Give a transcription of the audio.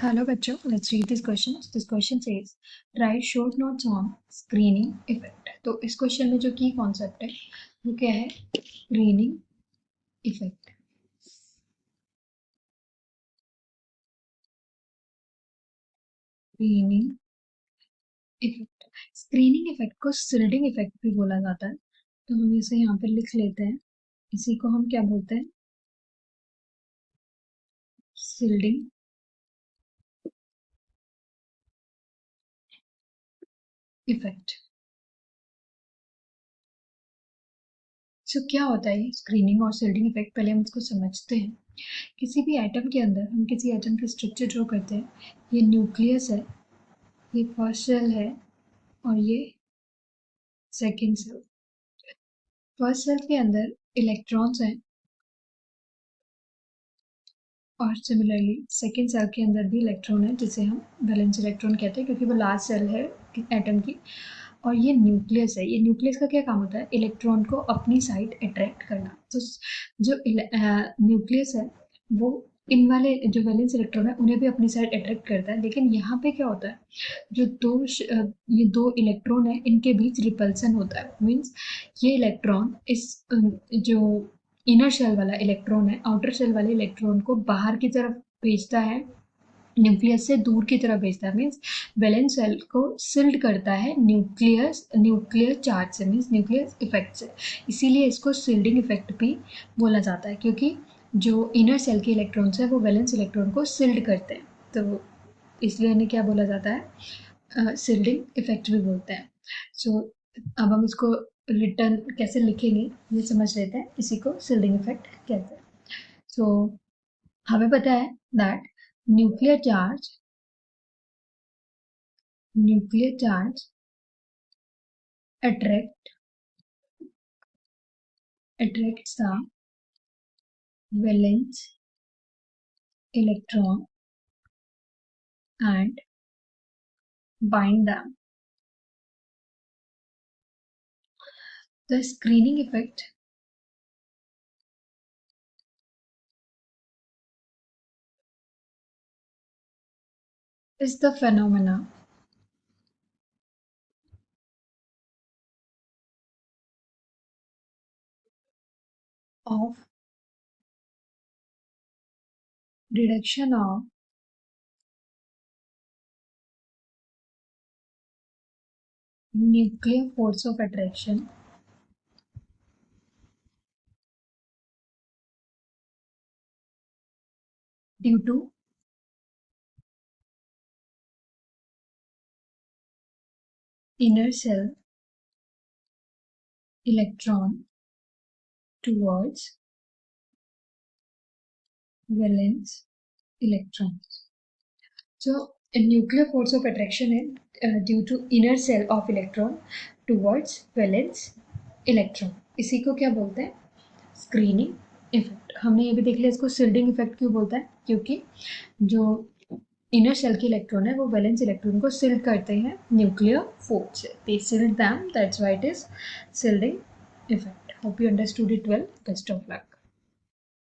Hello बच्चों, let's read this question. This question says, write short notes on screening effect. तो इस question में जो की कॉन्सेप्ट है वो क्या है? Screening effect. Screening effect. Screening effect को सिल्डिंग इफेक्ट भी बोला जाता है. तो हम इसे यहाँ पर लिख लेते हैं. इसी को हम क्या बोलते हैं? Shielding effect. सो क्या होता है ये स्क्रीनिंग और सिल्डिंग इफेक्ट? पहले हम इसको समझते हैं. किसी भी एटम के अंदर हम किसी एटम की स्ट्रक्चर ड्रॉ करते हैं. ये न्यूक्लियस है, ये फर्स्ट सेल है और ये सेकेंड सेल. फर्स्ट सेल के अंदर इलेक्ट्रॉन्स हैं और सिमिलरली सेकेंड सेल के अंदर भी इलेक्ट्रॉन है जिसे हम वैलेंस इलेक्ट्रॉन कहते हैं क्योंकि वो लास्ट सेल है एटम की. और ये न्यूक्लियस है. ये न्यूक्लियस का क्या काम होता है? इलेक्ट्रॉन को अपनी साइड अट्रैक्ट करना. तो जो न्यूक्लियस है वो इन वाले जो वैलेंस इलेक्ट्रॉन है उन्हें भी अपनी साइड अट्रैक्ट करता है. लेकिन यहाँ पे क्या होता है? जो ये दो इलेक्ट्रॉन है इनके बीच रिपल्सन होता है. मीन्स ये इलेक्ट्रॉन इस जो इनर शेल वाला इलेक्ट्रॉन है आउटर शेल वाले इलेक्ट्रॉन को बाहर की तरफ भेजता है, न्यूक्लियस से दूर की तरफ भेजता है. मीन्स वैलेंस शेल को सिल्ड करता है न्यूक्लियर चार्ज से, मीन्स न्यूक्लियर इफेक्ट से. इसीलिए इसको सिल्डिंग इफेक्ट भी बोला जाता है क्योंकि जो इनर सेल के इलेक्ट्रॉन्स है वो वैलेंस इलेक्ट्रॉन को सिल्ड करते हैं. तो इसलिए इन्हें क्या बोला जाता है? सिल्डिंग इफेक्ट भी बोलते हैं. सो अब हम इसको रिटर्न कैसे लिखेंगे ये समझ लेते हैं. इसी को सिल्डिंग इफेक्ट कहते हैं. सो हमें पता है that nuclear charge attracts the valence electron and bind them. The screening effect is the phenomena of reduction of nuclear force of attraction due to inner cell electron towards valence electrons. So a nuclear force of attraction is due to inner cell of electron towards valence electron. इसी को क्या बोलते हैं? Screening effect. हमने ये भी देख लिया इसको सिल्डिंग इफेक्ट क्यों बोलता है, क्योंकि जो इनर सेल के इलेक्ट्रॉन है वो वैलेंस इलेक्ट्रॉन को सिल्ड करते हैं न्यूक्लियर फोर्स से. They shield them, that's why it is shielding effect. Hope you understood it well. Best of luck.